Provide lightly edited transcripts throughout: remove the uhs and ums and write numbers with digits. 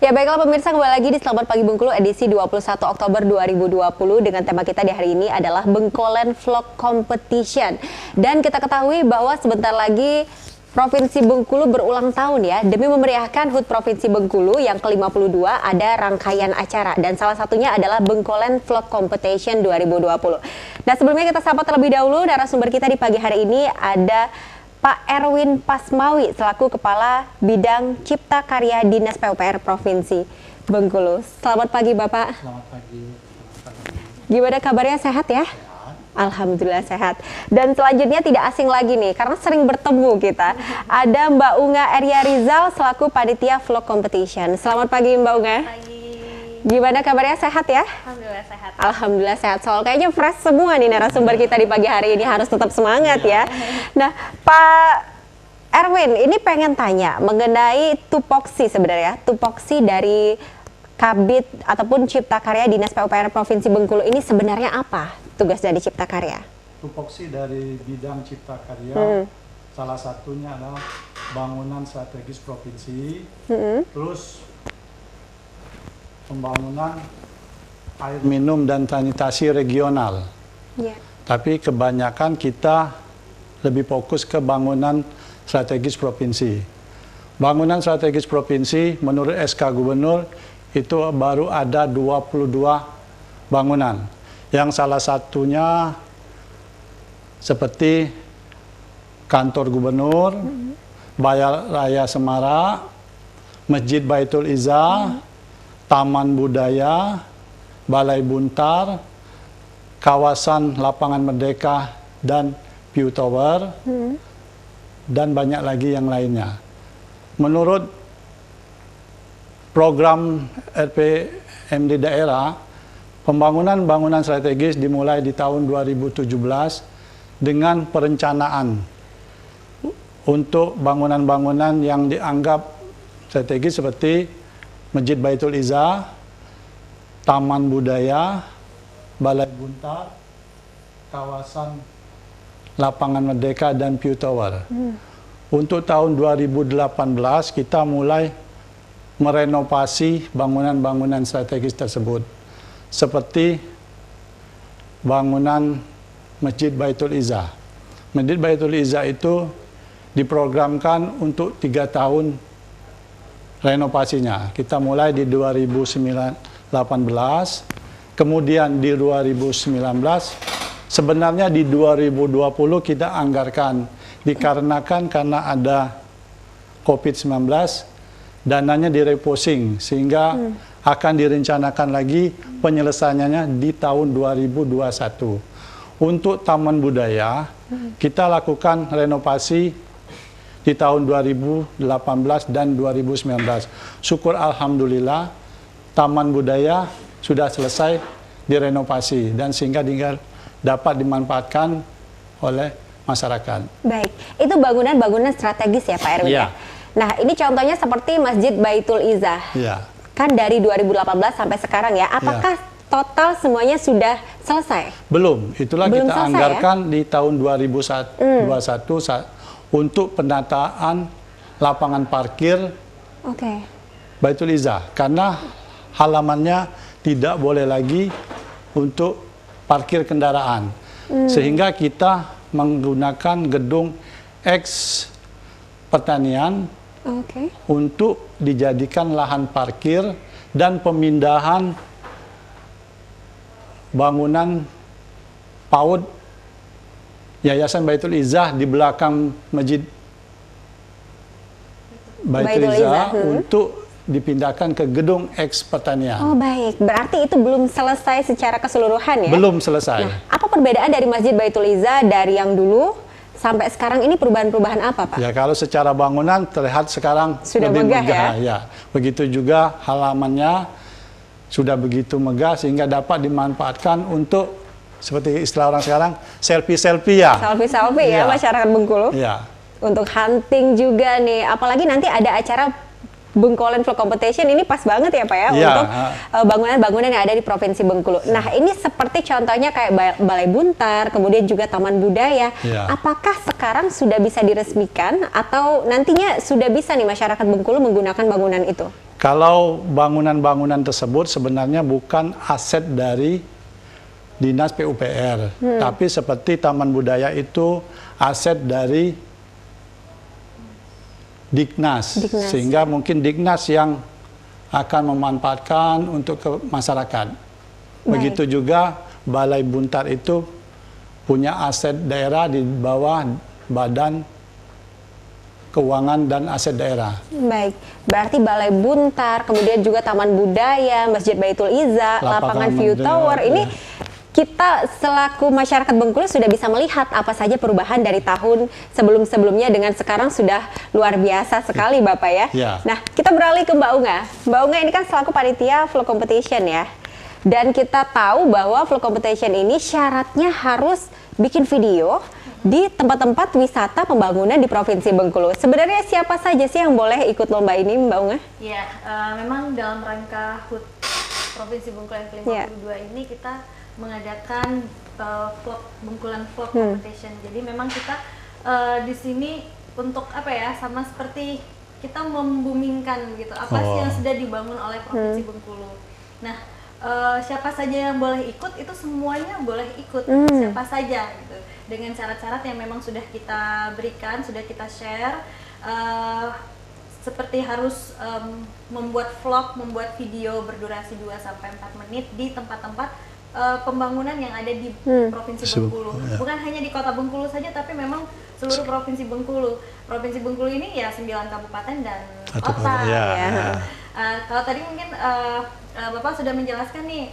Ya baiklah pemirsa, kembali lagi di Selamat Pagi Bengkulu edisi 21 Oktober 2020 dengan tema kita di hari ini adalah Bengkolen Vlog Competition. Dan kita ketahui bahwa sebentar lagi Provinsi Bengkulu berulang tahun ya. Demi memeriahkan HUT Provinsi Bengkulu yang ke-52 ada rangkaian acara dan salah satunya adalah Bengkolen Vlog Competition 2020. Nah sebelumnya kita sapa terlebih dahulu narasumber kita di pagi hari ini ada Pak Erwin Pasmawi selaku Kepala Bidang Cipta Karya Dinas PUPR Provinsi Bengkulu. Selamat pagi Bapak. Selamat pagi. Gimana kabarnya, sehat ya? Alhamdulillah sehat. Dan selanjutnya tidak asing lagi nih, karena sering bertemu kita. Ada Mbak Unga Eria Rizal selaku Panitia Vlog Competition. Selamat pagi Mbak Unga. Pagi. Gimana kabarnya, sehat ya? Alhamdulillah sehat. Alhamdulillah sehat. Soal kayaknya fresh semua nih narasumber kita di pagi hari ini, harus tetap semangat ya. Nah Pak Erwin, ini pengen tanya mengenai tupoksi sebenarnya. Tupoksi dari Kabid ataupun Cipta Karya Dinas PUPR Provinsi Bengkulu ini sebenarnya apa tugas dari Cipta Karya? Tupoksi dari bidang Cipta Karya salah satunya adalah bangunan strategis provinsi, terus pembangunan air minum dan sanitasi regional. Tapi kebanyakan kita lebih fokus ke bangunan strategis provinsi. Bangunan strategis provinsi menurut SK Gubernur itu baru ada 22 bangunan. Yang salah satunya seperti kantor gubernur, Balai Raya Semara, Masjid Baitul Izzah, Taman Budaya, Balai Buntar, kawasan Lapangan Merdeka dan View Tower, dan banyak lagi yang lainnya. Menurut program RPMD daerah, pembangunan bangunan strategis dimulai di tahun 2017 dengan perencanaan untuk bangunan-bangunan yang dianggap strategis seperti Masjid Baitul Izzah, Taman Budaya, Balai Buntar, kawasan Lapangan Merdeka dan View Tower. Untuk tahun 2018 kita mulai merenovasi bangunan-bangunan strategis tersebut, seperti bangunan Masjid Baitul Izzah. Masjid Baitul Izzah itu diprogramkan untuk 3 tahun renovasinya. Kita mulai di 2018, kemudian di 2019, sebenarnya di 2020 kita anggarkan, dikarenakan karena ada COVID-19, dananya direfocusing sehingga akan direncanakan lagi penyelesaiannya di tahun 2021. Untuk Taman Budaya, kita lakukan renovasi di tahun 2018 dan 2019. Syukur Alhamdulillah, Taman Budaya sudah selesai direnovasi dan sehingga tinggal dapat dimanfaatkan oleh masyarakat. Baik, itu bangunan-bangunan strategis ya Pak Erwin ya? Nah ini contohnya seperti Masjid Baitul Izzah. Kan dari 2018 sampai sekarang ya, apakah total semuanya sudah selesai? Belum, itulah Belum kita selesai, anggarkan di tahun 2021 untuk penataan lapangan parkir Baitul Izzah. Karena halamannya tidak boleh lagi untuk parkir kendaraan. Sehingga kita menggunakan gedung X pertanian untuk dijadikan lahan parkir dan pemindahan bangunan PAUD Yayasan Baitul Izzah di belakang Masjid Baitul Izzah untuk dipindahkan ke gedung X pertanian. Oh baik, berarti itu belum selesai secara keseluruhan ya? Belum selesai. Nah, apa perbedaan dari Masjid Baitul Izzah dari yang dulu sampai sekarang ini, perubahan-perubahan apa Pak? Ya kalau secara bangunan terlihat sekarang sudah lebih megah ya. Begitu juga halamannya sudah begitu megah sehingga dapat dimanfaatkan untuk seperti istilah orang sekarang selfie-selfie ya. Selfie-selfie ya masyarakat Bengkulu. Untuk hunting juga nih, apalagi nanti ada acara Bengkolen Vlog Competition, ini pas banget ya Pak ya, untuk bangunan-bangunan yang ada di Provinsi Bengkulu. Nah ini seperti contohnya kayak Balai Buntar, kemudian juga Taman Budaya. Apakah sekarang sudah bisa diresmikan atau nantinya sudah bisa nih masyarakat Bengkulu menggunakan bangunan itu? Kalau bangunan-bangunan tersebut sebenarnya bukan aset dari Dinas PUPR, tapi seperti Taman Budaya itu aset dari Diknas, sehingga mungkin Diknas yang akan memanfaatkan untuk ke masyarakat. Begitu juga Balai Buntar itu punya aset daerah di bawah Badan Keuangan dan Aset Daerah. Baik, berarti Balai Buntar, kemudian juga Taman Budaya, Masjid Baitul Izza, Lapangan View Tower, ini kita selaku masyarakat Bengkulu sudah bisa melihat apa saja perubahan dari tahun sebelum-sebelumnya dengan sekarang sudah luar biasa sekali Bapak ya. Ya. Nah, kita beralih ke Mbak Unga. Mbak Unga ini kan selaku panitia vlog competition ya. Dan kita tahu bahwa vlog competition ini syaratnya harus bikin video di tempat-tempat wisata pembangunan di Provinsi Bengkulu. Sebenarnya siapa saja sih yang boleh ikut lomba ini, Mbak Unga? Ya, memang dalam rangka HUT Provinsi Bengkulu yang ke-52 ini kita mengadakan Bengkulan Vlog Competition. Jadi memang kita di sini untuk apa ya, sama seperti kita membumingkan gitu apa sih yang sudah dibangun oleh Provinsi Bengkulu. Nah, siapa saja yang boleh ikut, itu semuanya boleh ikut, siapa saja gitu, dengan syarat-syarat yang memang sudah kita berikan, sudah kita share, seperti harus membuat vlog, membuat video berdurasi 2-4 menit di tempat-tempat pembangunan yang ada di Provinsi Bengkulu. Bukan hanya di Kota Bengkulu saja, tapi memang seluruh Provinsi Bengkulu. Provinsi Bengkulu ini ya 9 kabupaten dan kota. Kalau tadi mungkin Bapak sudah menjelaskan nih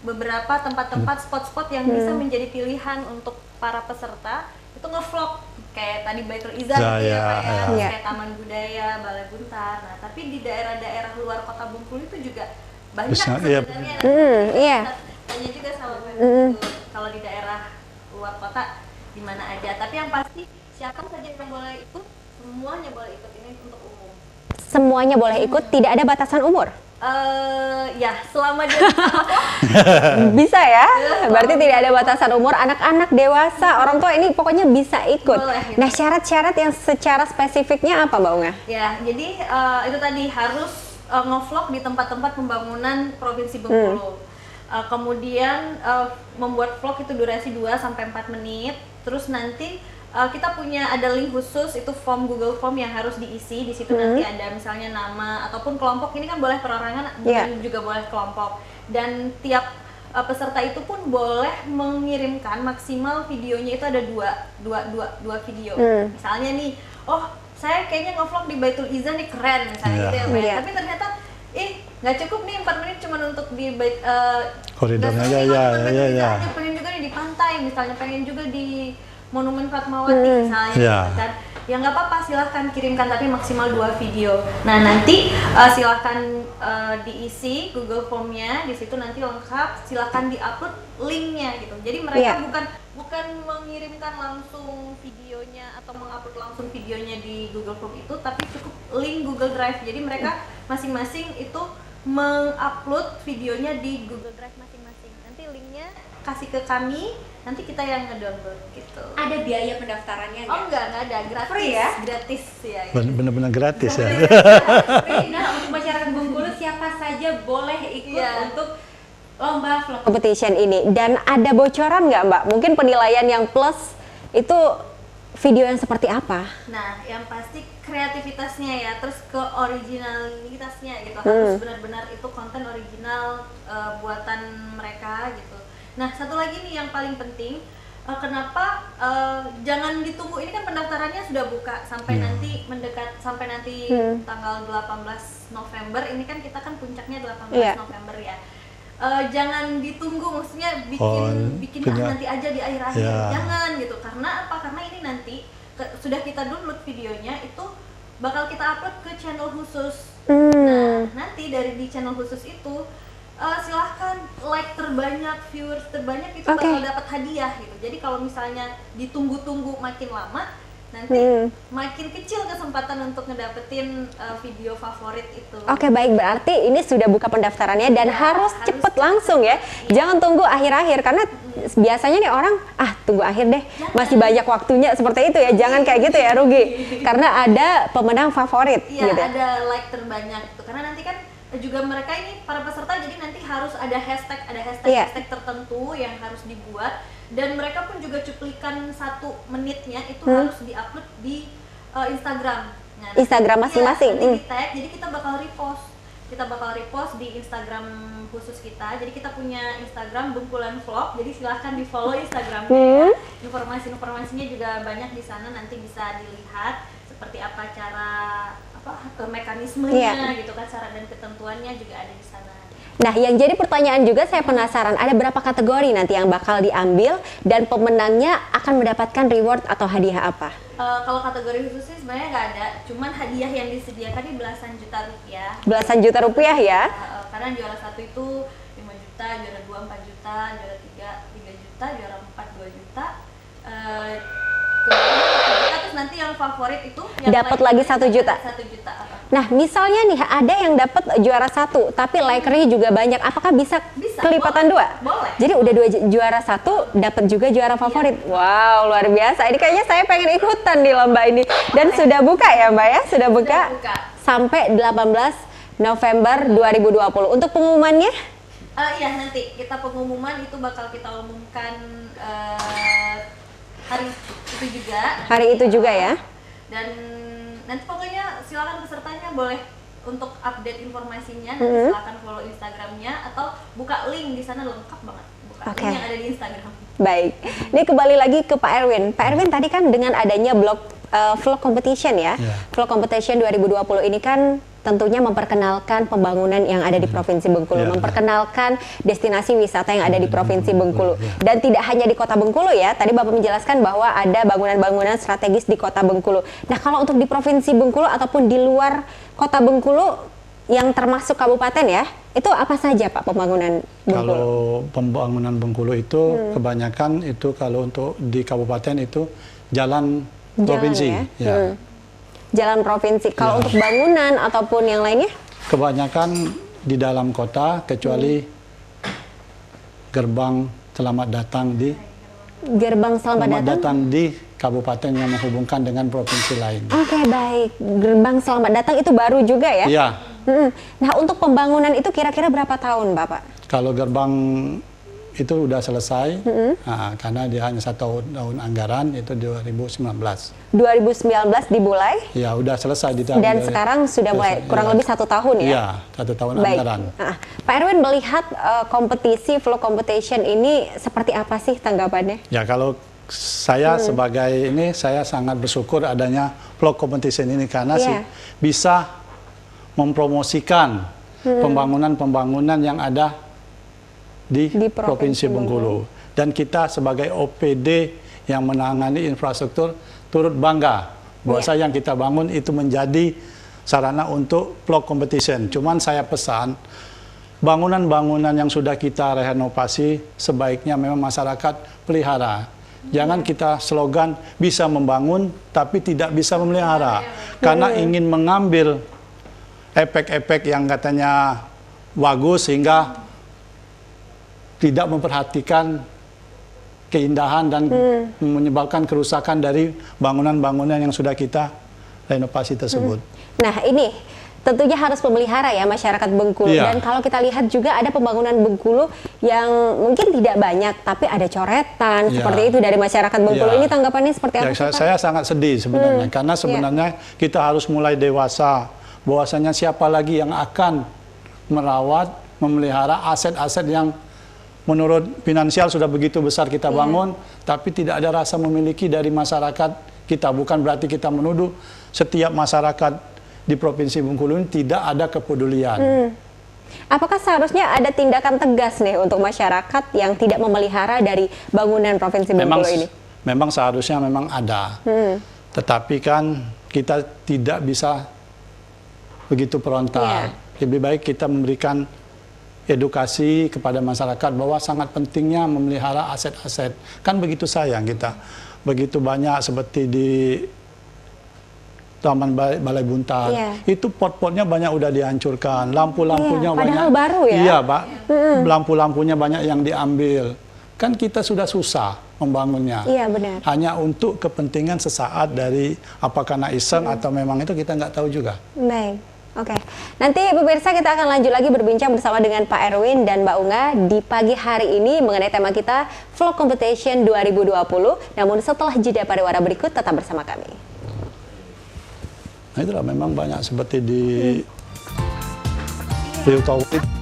beberapa tempat-tempat spot-spot yang bisa menjadi pilihan untuk para peserta itu ngevlog, kayak tadi Baitul Izza gitu kayak Taman Budaya, Balai Buntar. Nah, tapi di daerah-daerah luar Kota Bengkulu itu juga banyak sebenarnya. Tanya juga sama kalau di daerah luar kota di mana aja. Tapi yang pasti siapa saja yang boleh ikut, semuanya boleh ikut, ini untuk umum. Semuanya boleh ikut, tidak ada batasan umur? Ya, selama dia bisa ya, berarti tidak ada batasan umur, anak-anak, dewasa, orang tua ini pokoknya bisa ikut. Boleh, gitu. Nah, syarat-syarat yang secara spesifiknya apa, Mbak Unga? Ya, jadi itu tadi harus ngevlog di tempat-tempat pembangunan Provinsi Bengkulu. Kemudian membuat vlog itu durasi 2-4 menit. Terus nanti kita punya ada link khusus, itu form Google Form yang harus diisi. Di situ nanti ada misalnya nama ataupun kelompok. Ini kan boleh perorangan, juga boleh kelompok. Dan tiap peserta itu pun boleh mengirimkan maksimal videonya itu ada dua video. Misalnya nih, oh saya kayaknya ngevlog di Baitul Izza nih, keren misalnya gitu ya, Mbak. Tapi ternyata nggak cukup nih 4 menit cuma untuk di koridornya aja, pengen juga nih di pantai misalnya, pengen juga di Monumen Fatmawati misalnya gitu kan. Ya nggak apa-apa, silahkan kirimkan, tapi maksimal 2 video. Nah, nanti silahkan diisi Google Form-nya, di situ nanti lengkap, silahkan di-upload linknya gitu. Jadi mereka bukan mengirimkan langsung videonya atau mengupload langsung videonya di Google Form itu, tapi cukup link Google Drive. Jadi mereka masing-masing itu mengupload videonya di Google Drive masing-masing. Nanti linknya kasih ke kami, nanti kita yang ngedownload gitu. Ada biaya pendaftarannya nggak? Oh enggak ada, gratis. Free ya? Gratis ya. Benar-benar gratis ya. Nah, untuk masyarakat Bengkulu siapa saja boleh ikut untuk lomba vlog Competition ini. Dan ada bocoran nggak, Mbak? Mungkin penilaian yang plus itu video yang seperti apa? Nah, yang pasti kreativitasnya ya, terus ke originalitasnya gitu. Harus benar-benar itu konten original buatan mereka gitu. Nah, satu lagi nih yang paling penting, kenapa jangan ditunggu, ini kan pendaftarannya sudah buka sampai nanti mendekat, sampai nanti tanggal 18 November, ini kan kita kan puncaknya 18 November ya. Jangan ditunggu, maksudnya bikin nanti aja di akhir-akhir, jangan gitu. Karena apa? Karena ini nanti sudah kita download videonya, itu bakal kita upload ke channel khusus. Nah, nanti dari di channel khusus itu silahkan like terbanyak, viewers terbanyak itu bakal dapat hadiah gitu. Jadi kalau misalnya ditunggu-tunggu makin lama, nanti makin kecil kesempatan untuk ngedapetin video favorit itu. Oke, baik, berarti ini sudah buka pendaftarannya dan harus cepet langsung ya. Jangan tunggu akhir-akhir karena biasanya nih orang tunggu akhir deh, masih banyak waktunya, seperti itu ya. Jangan kayak gitu ya, rugi. Karena ada pemenang favorit Iya, gitu. ada like terbanyak itu. Karena nanti kan juga mereka ini para peserta, jadi nanti harus ada hashtag hashtag tertentu yang harus dibuat, dan mereka pun juga cuplikan 1 menitnya itu harus diupload di Instagram. Nah, Instagram masing-masing. Nanti di tag, jadi kita bakal repost di Instagram khusus kita. Jadi kita punya Instagram Bengkulan Vlog, jadi silahkan di follow Instagramnya. Informasinya juga banyak di sana, nanti bisa dilihat seperti apa cara mekanismenya gitu kan, syarat dan ketentuannya juga ada di sana. Nah, yang jadi pertanyaan juga, saya penasaran, ada berapa kategori nanti yang bakal diambil dan pemenangnya akan mendapatkan reward atau hadiah apa? Kalau kategori khusus sih sebenarnya nggak ada, cuman hadiah yang disediakan ini belasan juta rupiah. Belasan juta rupiah ya? Karena juara 1 itu 5 juta, juara 2 4 juta, juara 3 juta, juara 4 2 juta. Terus nanti yang favorit itu dapat lagi 1 juta. 1 juta. Nah, misalnya nih ada yang dapat juara 1 tapi likernya juga banyak, apakah bisa kelipatan boleh, 2? boleh. Jadi udah 2 juara 1 dapat juga juara favorit. Wow, luar biasa. Ini kayaknya saya pengen ikutan di lomba ini. Dan sudah buka ya, Mbak ya? Sudah buka sampai 18 November 2020. Untuk pengumumannya? Iya, nanti kita pengumuman itu bakal kita umumkan hari itu juga. Hari itu juga ya. Dan nanti pokoknya silakan pesertanya boleh untuk update informasinya, nanti silakan follow Instagramnya atau buka link di sana, lengkap banget. Buka link yang ada di Instagram. Baik, ini kembali lagi ke Pak Erwin. Pak Erwin, tadi kan dengan adanya vlog competition ya, vlog competition 2020 ini kan tentunya memperkenalkan pembangunan yang ada di Provinsi Bengkulu, memperkenalkan destinasi wisata yang ada di Provinsi Bengkulu. Dan tidak hanya di Kota Bengkulu ya, tadi Bapak menjelaskan bahwa ada bangunan-bangunan strategis di Kota Bengkulu. Nah, kalau untuk di Provinsi Bengkulu ataupun di luar Kota Bengkulu yang termasuk kabupaten ya, itu apa saja Pak pembangunan Bengkulu? Kalau pembangunan Bengkulu itu kebanyakan itu kalau untuk di kabupaten itu jalan provinsi. Ya? Jalan provinsi. Kalau untuk bangunan ataupun yang lainnya? Kebanyakan di dalam kota, kecuali gerbang selamat datang di di kabupaten yang menghubungkan dengan provinsi lain. Oke, baik. Gerbang selamat datang itu baru juga ya? Iya. Nah, untuk pembangunan itu kira-kira berapa tahun, Bapak? Kalau gerbang itu sudah selesai, karena dia hanya 1 tahun anggaran, itu 2019. 2019 dimulai? Ya, udah selesai. Dan sekarang sudah mulai, kurang lebih 1 tahun ya? Iya, 1 tahun anggaran. Pak Erwin melihat kompetisi vlog competition ini seperti apa sih tanggapannya? Ya, kalau saya sebagai ini, saya sangat bersyukur adanya vlog competition ini karena bisa mempromosikan pembangunan-pembangunan yang ada di Provinsi Bengkulu. Dan kita sebagai OPD yang menangani infrastruktur turut bangga bahwa yang kita bangun itu menjadi sarana untuk vlog competition. Cuman saya pesan, bangunan-bangunan yang sudah kita renovasi sebaiknya memang masyarakat pelihara. Jangan kita slogan bisa membangun tapi tidak bisa memelihara. Karena ingin mengambil efek-efek yang katanya bagus sehingga tidak memperhatikan keindahan dan menyebabkan kerusakan dari bangunan-bangunan yang sudah kita renovasi tersebut. Nah, ini tentunya harus memelihara ya masyarakat Bengkulu. Dan kalau kita lihat juga ada pembangunan Bengkulu yang mungkin tidak banyak, tapi ada coretan seperti itu dari masyarakat Bengkulu. Ini tanggapannya seperti apa? Saya sangat sedih sebenarnya, karena sebenarnya kita harus mulai dewasa. Bahwasanya siapa lagi yang akan merawat, memelihara aset-aset yang menurut finansial sudah begitu besar kita bangun, tapi tidak ada rasa memiliki dari masyarakat kita. Bukan berarti kita menuduh setiap masyarakat di Provinsi Bengkulu ini tidak ada kepedulian. Apakah seharusnya ada tindakan tegas nih untuk masyarakat yang tidak memelihara dari bangunan Provinsi Bengkulu ini? Memang seharusnya memang ada. Tetapi kan kita tidak bisa begitu frontal. Lebih baik kita memberikan edukasi kepada masyarakat bahwa sangat pentingnya memelihara aset-aset. Kan begitu sayang kita. Begitu banyak seperti di Taman Balai Buntar. Itu pot-potnya banyak udah dihancurkan, lampu-lampunya padahal banyak. baru ya? Iya, Pak. Lampu-lampunya banyak yang diambil. Kan kita sudah susah membangunnya. Iya, benar. Hanya untuk kepentingan sesaat dari apakah karena iseng atau memang itu kita nggak tahu juga. Baik. Oke, nanti pemirsa kita akan lanjut lagi berbincang bersama dengan Pak Erwin dan Mbak Unga di pagi hari ini mengenai tema kita Vlog Competition 2020. Namun setelah jeda pariwara berikut, tetap bersama kami. Nah itulah memang banyak seperti di Rio Tauhid.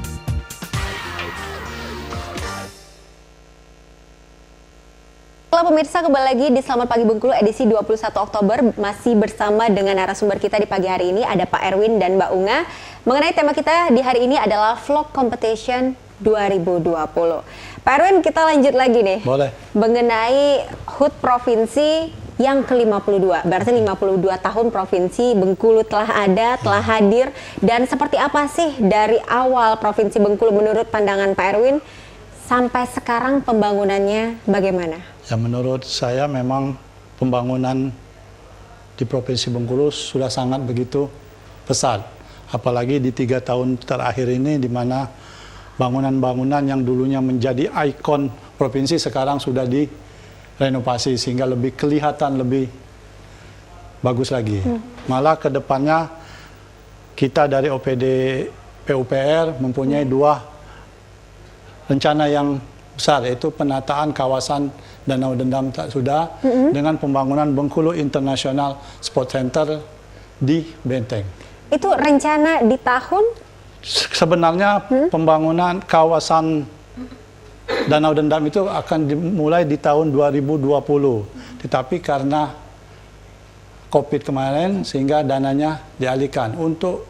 Halo pemirsa, kembali lagi di Selamat Pagi Bengkulu edisi 21 Oktober. Masih bersama dengan narasumber kita di pagi hari ini, ada Pak Erwin dan Mbak Unga. Mengenai tema kita di hari ini adalah Vlog Competition 2020. Pak Erwin, kita lanjut lagi nih. Boleh. Mengenai HUT Provinsi yang ke-52. Berarti 52 tahun Provinsi Bengkulu telah ada, telah hadir. Dan seperti apa sih dari awal Provinsi Bengkulu menurut pandangan Pak Erwin sampai sekarang pembangunannya bagaimana? Ya menurut saya memang pembangunan di Provinsi Bengkulu sudah sangat begitu pesat. Apalagi di 3 tahun terakhir ini di mana bangunan-bangunan yang dulunya menjadi ikon provinsi sekarang sudah direnovasi sehingga lebih kelihatan lebih bagus lagi. Malah ke depannya kita dari OPD PUPR mempunyai 2 rencana yang besar, yaitu penataan kawasan Danau Dendam tak sudah dengan pembangunan Bengkulu International Sport Center di Benteng. Itu rencana di tahun? Sebenarnya pembangunan kawasan Danau Dendam itu akan dimulai di tahun 2020. Tetapi karena COVID kemarin sehingga dananya dialihkan. Untuk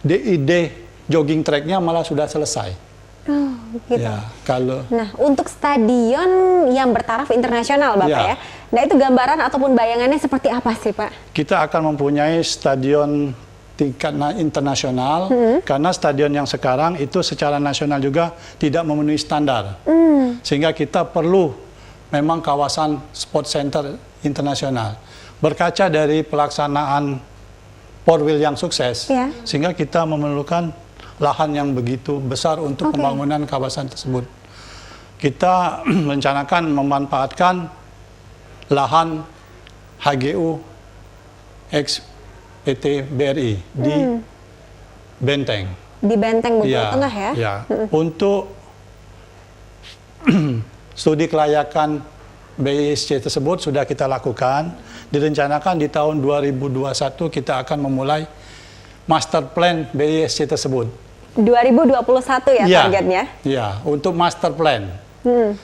DID jogging tracknya malah sudah selesai. Oh, gitu. Ya, kalau Nah, untuk stadion yang bertaraf internasional, Bapak ya. Nah, itu gambaran ataupun bayangannya seperti apa sih, Pak? kita akan mempunyai stadion tingkat internasional karena stadion yang sekarang itu secara nasional juga tidak memenuhi standar. Sehingga kita perlu memang kawasan sport center internasional. Berkaca dari pelaksanaan Porwil yang sukses, sehingga kita memerlukan lahan yang begitu besar untuk pembangunan kawasan tersebut. Kita merencanakan memanfaatkan lahan HGU ex PT BRI di Benteng. Di Benteng Bengkulu Tengah ya? Ya. Untuk studi kelayakan BISC tersebut sudah kita lakukan. Direncanakan di tahun 2021 kita akan memulai master plan BISC tersebut. 2021 ya targetnya? Iya, untuk master plan.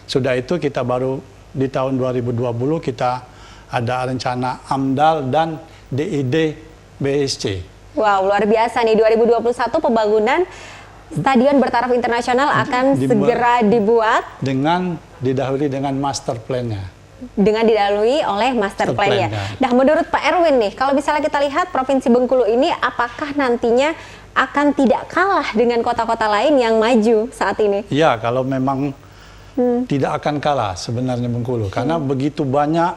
Sudah itu kita baru di tahun 2020 kita ada rencana AMDAL dan DID BISC. Wow, luar biasa nih. 2021 pembangunan stadion bertaraf internasional akan segera dibuat. Dengan didahului dengan master plan-nya. Dengan didahului oleh master plan-nya. Nah, menurut Pak Erwin nih, kalau misalnya kita lihat Provinsi Bengkulu ini apakah nantinya akan tidak kalah dengan kota-kota lain yang maju saat ini? Ya, kalau memang tidak akan kalah sebenarnya Bengkulu. Karena begitu banyak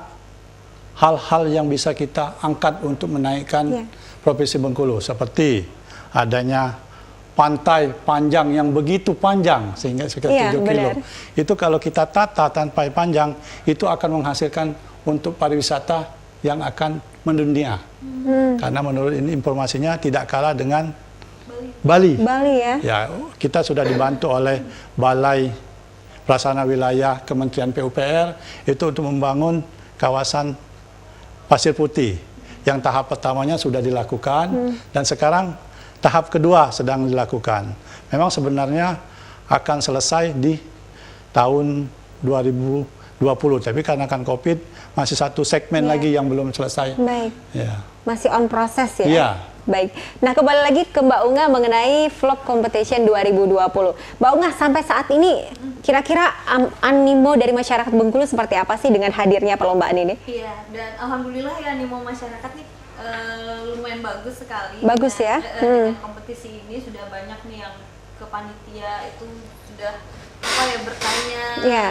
hal-hal yang bisa kita angkat untuk menaikkan Provinsi Bengkulu. Seperti adanya pantai panjang yang begitu panjang sehingga sekitar 7 kilo. Itu kalau kita tata pantai panjang, itu akan menghasilkan untuk pariwisata yang akan mendunia. Karena menurut ini informasinya tidak kalah dengan Bali. Bali ya? Ya, kita sudah dibantu oleh Balai Pelaksana Wilayah Kementerian PUPR itu untuk membangun kawasan Pasir Putih. Yang tahap pertamanya sudah dilakukan dan sekarang tahap kedua sedang dilakukan. Memang sebenarnya akan selesai di tahun 2020, tapi karena kan COVID masih satu segmen lagi yang belum selesai. Baik. Ya. Masih on proses ya? Iya. Baik. Nah, kembali lagi ke Mbak Unga mengenai Vlog Competition 2020. Mbak Unga, sampai saat ini kira-kira animo dari masyarakat Bengkulu seperti apa sih dengan hadirnya perlombaan ini? Iya, dan alhamdulillah ya animo masyarakat nih lumayan bagus sekali. Bagus ya? Dengan kompetisi ini sudah banyak nih yang ke panitia itu sudah apa ya bertanya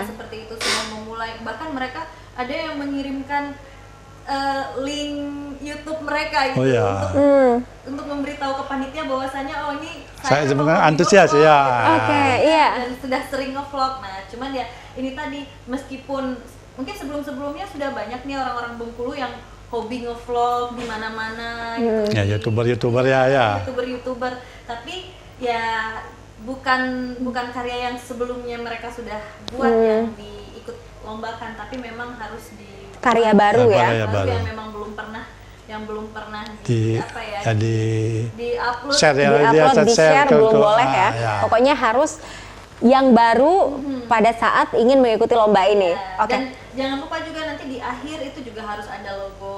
seperti itu, sudah memulai. Bahkan mereka ada yang mengirimkan link YouTube mereka gitu Oh, iya. untuk memberitahu ke panitia bahwasannya oh ini Saya mau sebenarnya hobi antusias, ngevlog, ya. gitu. Oke, iya. Dan sudah sering ngevlog. Nah, cuman ya ini tadi meskipun mungkin sebelum-sebelumnya sudah banyak nih orang-orang Bengkulu yang hobi ngevlog di mana-mana gitu. Ya, YouTuber ya. YouTuber, tapi ya bukan karya yang sebelumnya mereka sudah buat yang diikut lombakan, tapi memang harus di Karya baru ya. Karya baru. yang memang belum pernah di apa ya, di upload share ya, Di-upload, di-share belum boleh ya. ya. Pokoknya harus yang baru pada saat ingin mengikuti lomba ini. Ya, Oke. dan jangan lupa juga nanti di akhir itu juga harus ada logo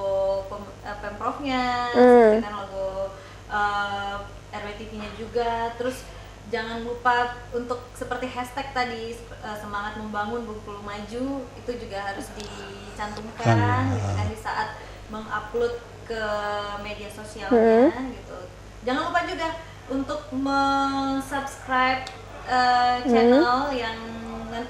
Pemprovnya, seperti kan logo RWTV-nya juga. Terus jangan lupa untuk seperti hashtag tadi semangat membangun Bengkulu Maju itu juga harus dicantumkan gitu kan di saat mengupload ke media sosialnya gitu. Jangan lupa juga untuk subscribe channel yang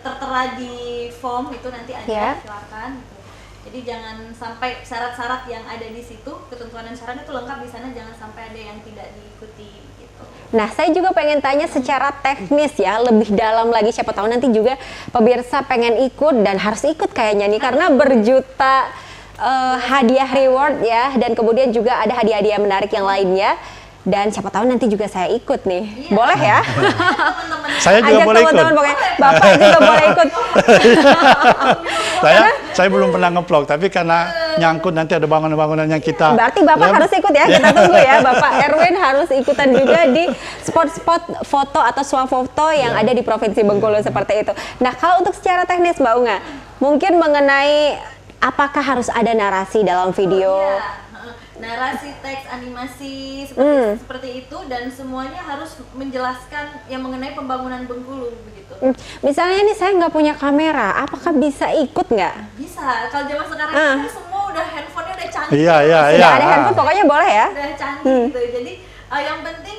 tertera di form itu nanti ada, Ya. silakan gitu. Jadi jangan sampai syarat-syarat yang ada di situ, ketentuan dan syarat itu lengkap di sana, jangan sampai ada yang tidak diikuti gitu. Nah, saya juga pengen tanya secara teknis ya, lebih dalam lagi, siapa tahu nanti juga pemirsa pengen ikut dan harus ikut kayaknya nih karena berjuta hadiah reward ya, dan kemudian juga ada hadiah-hadiah menarik yang lainnya. Dan siapa tahu nanti juga saya ikut nih. Iya. Boleh ya? Teman-teman Saya juga Ajak boleh ikut. teman-teman, pokoknya Bapak juga boleh ikut. Saya belum pernah nge-vlog, tapi karena nyangkut nanti ada bangunan-bangunan yang kita Berarti Bapak harus ikut ya, kita tunggu ya. Bapak Erwin harus ikutan juga di spot-spot foto atau swafoto yang ada di Provinsi Bengkulu seperti itu. Nah, kalau untuk secara teknis Mbak Unga, mungkin mengenai apakah harus ada narasi dalam video? Iya, narasi, teks, animasi seperti itu, dan semuanya harus menjelaskan yang mengenai pembangunan Bengkulu begitu. Misalnya nih saya nggak punya kamera, apakah bisa ikut nggak? Bisa, kalau zaman sekarang kan semua udah handphonenya udah canggih. Iya. Sudah ada handphone, pokoknya boleh ya? Udah canggih gitu. Jadi yang penting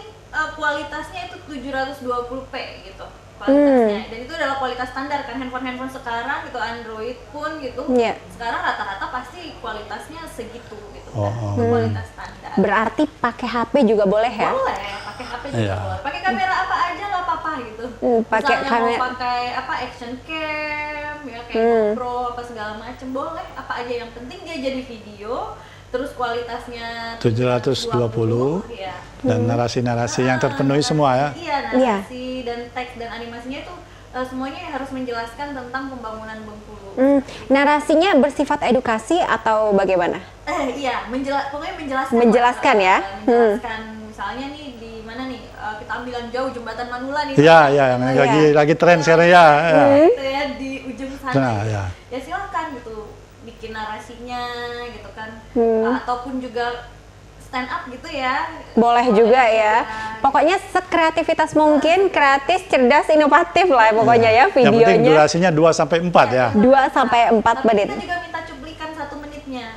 kualitasnya itu 720p gitu kualitasnya. Dan itu adalah kualitas standar kan, handphone sekarang gitu, Android pun gitu. Iya. Sekarang rata-rata pasti kualitasnya segitu gitu. Oh. Itu kualitas standar. Berarti pakai HP juga boleh ya? Boleh, pakai HP juga Iya. boleh. Pakai kamera apa aja nggak apa-apa gitu. Pakai Misalnya kamera- mau pakai apa action cam, ya kayak GoPro apa segala macem boleh. Apa aja yang penting dia jadi video, terus kualitasnya 720, ya. dan narasi-narasi yang terpenuhi semua ya. Iya, narasi dan teks dan animasinya itu semuanya harus menjelaskan tentang pembangunan Bengkulu. Narasinya bersifat edukasi atau bagaimana? Iya, pokoknya menjelaskan. Menjelaskan ya? Menjelaskan misalnya nih di mana nih kita ambilan jauh jembatan Manula nih. Iya, yang lagi tren sekarang ya. Gitu ya di ujung sana. Nah, gitu. ya. Ya silakan gitu bikin narasinya gitu kan. Ataupun juga stand up gitu ya. Boleh juga ya. Pokoknya sekreativitas mungkin, kreatif, cerdas, inovatif lah pokoknya ya Yang penting videonya. durasinya 2-4 ya. 2-4 Tapi menit. kita juga minta cuplikan 1 menitnya.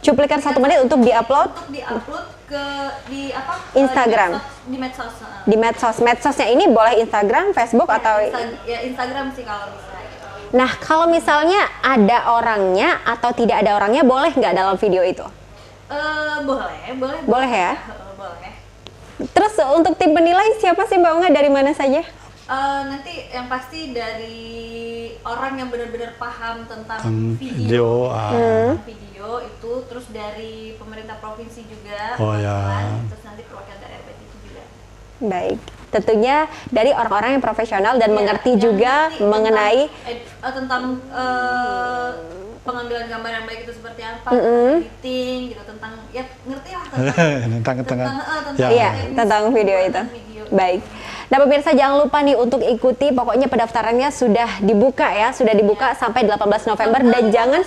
Cuplikan 1 menit untuk diupload Untuk diupload di apa? Instagram. Di medsos. di medsos. Medsosnya ini boleh Instagram, Facebook atau... Ya Instagram sih kalau bisa. Gitu. Nah, kalau misalnya ada orangnya atau tidak ada orangnya, boleh nggak dalam video itu? Boleh. Boleh ya? Boleh. Terus untuk tim penilai siapa sih Mbak Unga, dari mana saja? Nanti yang pasti dari orang yang benar-benar paham tentang video, video itu, terus dari pemerintah provinsi juga, Oh, ya. terus nanti perwakilan dari RWTV juga. Baik, tentunya dari orang-orang yang profesional dan Ya, mengerti yang juga ngerti mengenai tentang pengambilan gambar yang baik itu seperti apa, editing gitu, tentang ya ngerti lah tentang ya, iya, tentang video itu. Baik. Nah, pemirsa jangan lupa nih untuk ikuti, pokoknya pendaftarannya sudah dibuka ya, sudah dibuka sampai 18 November dan jangan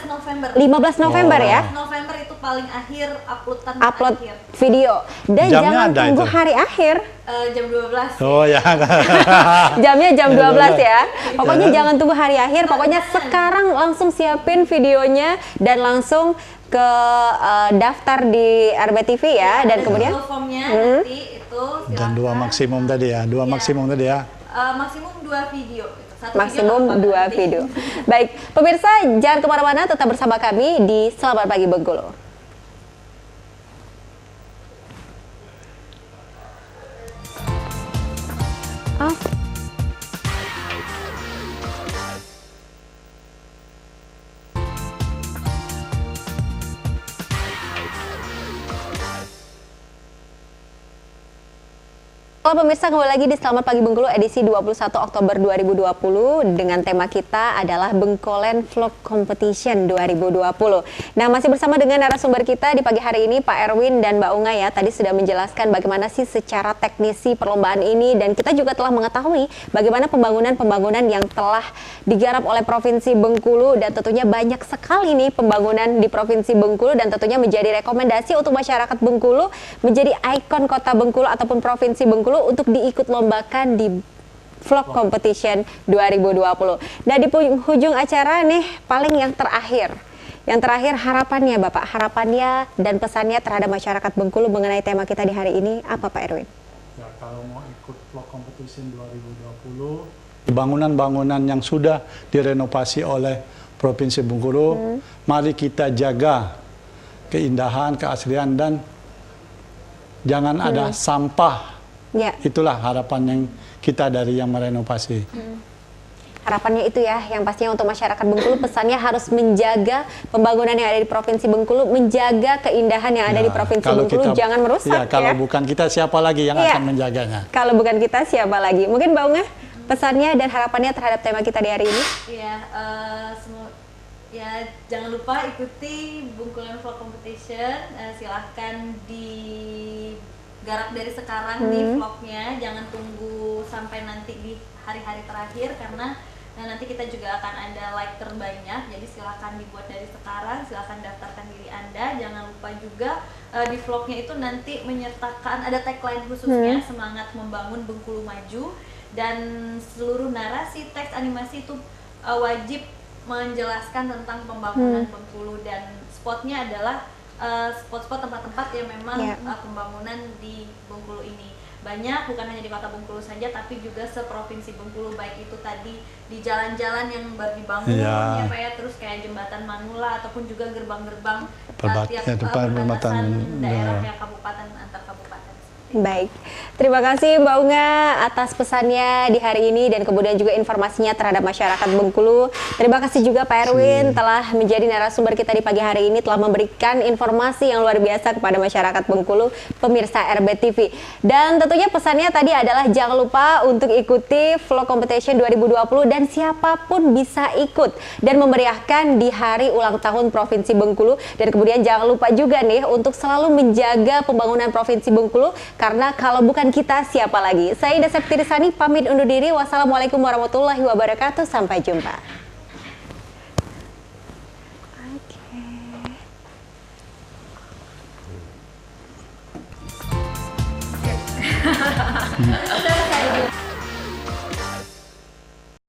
15 November ya. November itu paling akhir uploadan Upload akhir. video dan Jamnya jangan ada tunggu itu? hari akhir. Jam 12. Oh ya. Jamnya jam 12 ya. Pokoknya jangan tunggu hari akhir, pokoknya sekarang langsung siapin videonya dan langsung ke daftar di RBTV ya, dan kemudian formnya nanti itu Dan 2 silakan. maksimum tadi ya. 2 maksimum tadi ya. Maksimum 2 video gitu. maksimum 2 video. Baik, pemirsa jangan kemana-mana, tetap bersama kami di Selamat Pagi Bengkulu. Halo pemirsa, kembali lagi di Selamat Pagi Bengkulu edisi 21 Oktober 2020 dengan tema kita adalah Bengkolen Vlog Competition 2020. Nah, masih bersama dengan narasumber kita di pagi hari ini Pak Erwin dan Mbak Unga ya. Tadi sudah menjelaskan bagaimana sih secara teknisi perlombaan ini, dan kita juga telah mengetahui bagaimana pembangunan yang telah digarap oleh Provinsi Bengkulu, dan tentunya banyak sekali nih pembangunan di Provinsi Bengkulu, dan tentunya menjadi rekomendasi untuk masyarakat Bengkulu menjadi ikon Kota Bengkulu ataupun Provinsi Bengkulu untuk diikut lombakan di Vlog Competition 2020. Nah, di hujung acara nih paling yang terakhir harapannya Bapak, harapannya dan pesannya terhadap masyarakat Bengkulu mengenai tema kita di hari ini apa Pak Erwin? Ya, kalau mau ikut Vlog Competition 2020, bangunan-bangunan yang sudah direnovasi oleh Provinsi Bengkulu, mari kita jaga keindahan, keaslian, dan jangan ada sampah. Ya. Itulah harapan yang kita dari yang merenovasi. Harapannya itu ya, yang pastinya untuk masyarakat Bengkulu pesannya harus menjaga pembangunan yang ada di Provinsi Bengkulu, menjaga keindahan yang ada di Provinsi Bengkulu, jangan merusak ya. Kalau bukan kita, siapa lagi yang akan menjaganya? Kalau bukan kita, siapa lagi? Mungkin Mbak Unga, pesannya dan harapannya terhadap tema kita di hari ini? Ya, jangan lupa ikuti Bengkolen Vlog Competition, silahkan digarap dari sekarang nih vlognya, jangan tunggu sampai nanti di hari-hari terakhir, karena nanti kita juga akan ada like terbanyak, jadi silahkan dibuat dari sekarang, silahkan daftarkan diri Anda. Jangan lupa juga di vlognya itu nanti menyertakan, ada tagline khususnya, semangat membangun Bengkulu maju, dan seluruh narasi, teks, animasi itu wajib menjelaskan tentang pembangunan Bengkulu, dan spotnya adalah spot-spot tempat-tempat yang memang pembangunan di Bengkulu ini banyak, bukan hanya di Kota Bengkulu saja, tapi juga seprovinsi Bengkulu, baik itu tadi di jalan-jalan yang baru dibangun ya Pak ya, terus kayak jembatan Manula ataupun juga gerbang-gerbang tiap perbatasan daerah yang kabupaten antar kabupaten. Baik, terima kasih Mbak Unga atas pesannya di hari ini dan kemudian juga informasinya terhadap masyarakat Bengkulu. Terima kasih juga Pak Erwin telah menjadi narasumber kita di pagi hari ini, telah memberikan informasi yang luar biasa kepada masyarakat Bengkulu, pemirsa RBTV. Dan tentunya pesannya tadi adalah jangan lupa untuk ikuti Vlog Competition 2020 dan siapapun bisa ikut dan memeriahkan di hari ulang tahun Provinsi Bengkulu. Dan kemudian jangan lupa juga nih untuk selalu menjaga pembangunan Provinsi Bengkulu, karena kalau bukan kita, siapa lagi? Saya Ida Septirisani pamit undur diri. Wassalamualaikum warahmatullahi wabarakatuh. Sampai jumpa. Oke.